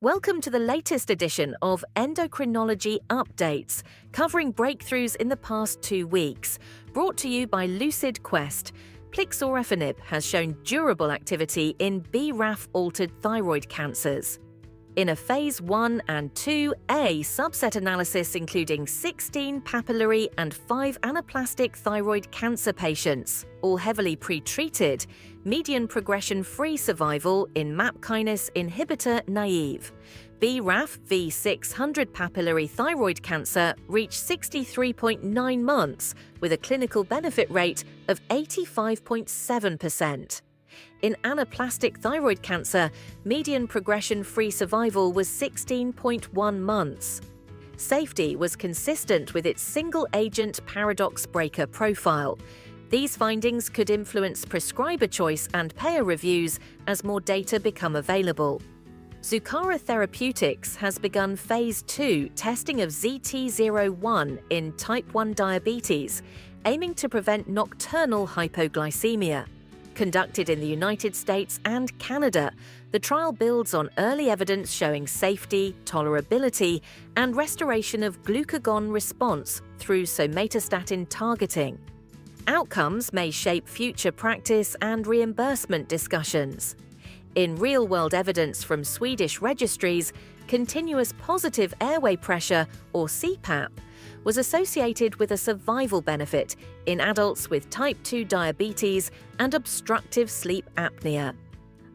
Welcome to the latest edition of Endocrinology Updates, covering breakthroughs in the past 2 weeks. Brought to you by Lucid Quest. Plixorafenib has shown durable activity in BRAF-altered thyroid cancers. In a Phase 1 and 2A subset analysis including 16 papillary and 5 anaplastic thyroid cancer patients, all heavily pre-treated, median progression-free survival in MAP kinase inhibitor naive. BRAF V600 papillary thyroid cancer reached 63.9 months with a clinical benefit rate of 85.7%. In anaplastic thyroid cancer, median progression-free survival was 16.1 months. Safety was consistent with its single-agent paradox breaker profile. These findings could influence prescriber choice and payer reviews as more data become available. Zuccara Therapeutics has begun Phase 2 testing of ZT01 in type 1 diabetes, aiming to prevent nocturnal hypoglycemia. Conducted in the United States and Canada, the trial builds on early evidence showing safety, tolerability, and restoration of glucagon response through somatostatin targeting. Outcomes may shape future practice and reimbursement discussions. In real-world evidence from Swedish registries, continuous positive airway pressure, or CPAP, was associated with a survival benefit in adults with type 2 diabetes and obstructive sleep apnea.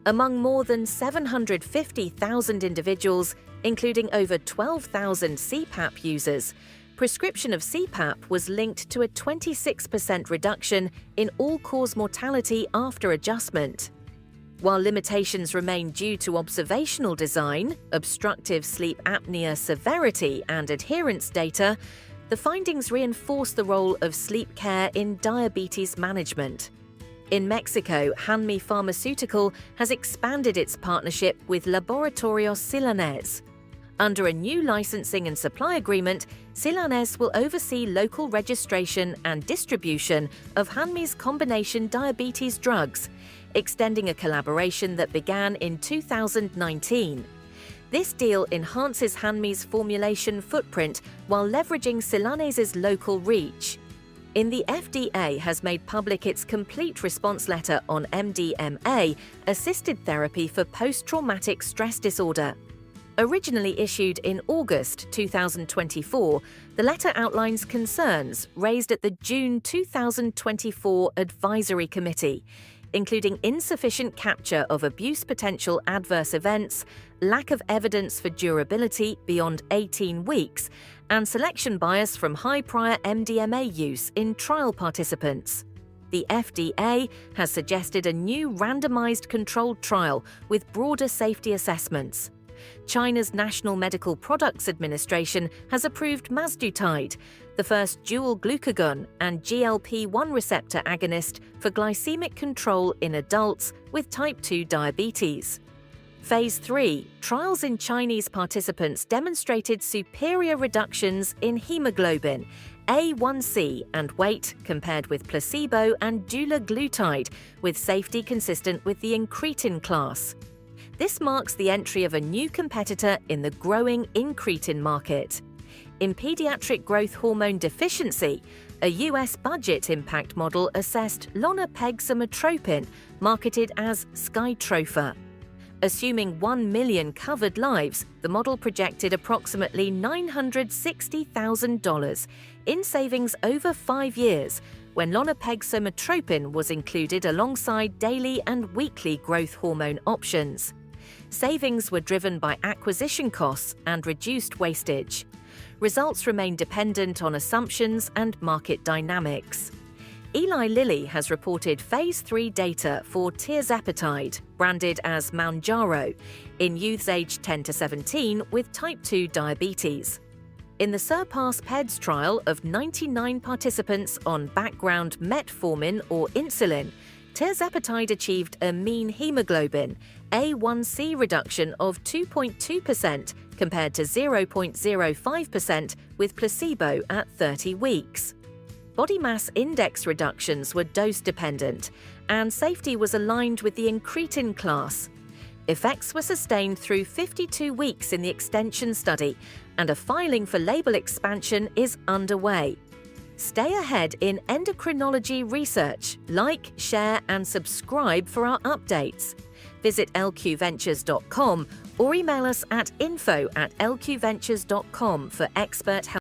Among more than 750,000 individuals, including over 12,000 CPAP users, prescription of CPAP was linked to a 26% reduction in all-cause mortality after adjustment. While limitations remain due to observational design, obstructive sleep apnea severity, and adherence data, the findings reinforce the role of sleep care in diabetes management. In Mexico, Hanmi Pharmaceutical has expanded its partnership with Laboratorios Silanes. Under a new licensing and supply agreement, Silanes will oversee local registration and distribution of Hanmi's combination diabetes drugs, extending a collaboration that began in 2019. This deal enhances Hanmi's formulation footprint while leveraging Silanes' local reach. The FDA has made public its complete response letter on MDMA-assisted therapy for post-traumatic stress disorder. Originally issued in August 2024, the letter outlines concerns raised at the June 2024 Advisory Committee, including insufficient capture of abuse potential adverse events, lack of evidence for durability beyond 18 weeks, and selection bias from high prior MDMA use in trial participants. The FDA has suggested a new randomized controlled trial with broader safety assessments. China's National Medical Products Administration has approved Mazdutide, the first dual glucagon and GLP-1 receptor agonist for glycemic control in adults with type 2 diabetes. Phase 3 trials in Chinese participants demonstrated superior reductions in hemoglobin, A1C, and weight compared with placebo and dulaglutide, with safety consistent with the incretin class. This marks the entry of a new competitor in the growing incretin market. In pediatric growth hormone deficiency, a US budget impact model assessed lonapegzomotropin, marketed as SKYTROFA. Assuming 1 million covered lives, the model projected approximately $960,000 in savings over 5 years, when lonapegzomotropin was included alongside daily and weekly growth hormone options. Savings were driven by acquisition costs and reduced wastage. Results remain dependent on assumptions and market dynamics. Eli Lilly has reported Phase 3 data for tirzepatide, branded as Mounjaro, in youths aged 10 to 17 with type 2 diabetes. In the SURPASS-PEDS trial of 99 participants on background metformin or insulin, tirzepatide achieved a mean hemoglobin A1C reduction of 2.2% compared to 0.05% with placebo at 30 weeks. Body mass index reductions were dose-dependent, and safety was aligned with the incretin class. Effects were sustained through 52 weeks in the extension study, and a filing for label expansion is underway. Stay ahead in endocrinology research. Like, share, and subscribe for our updates. Visit lqventures.com or email us at info@lqventures.com for expert help.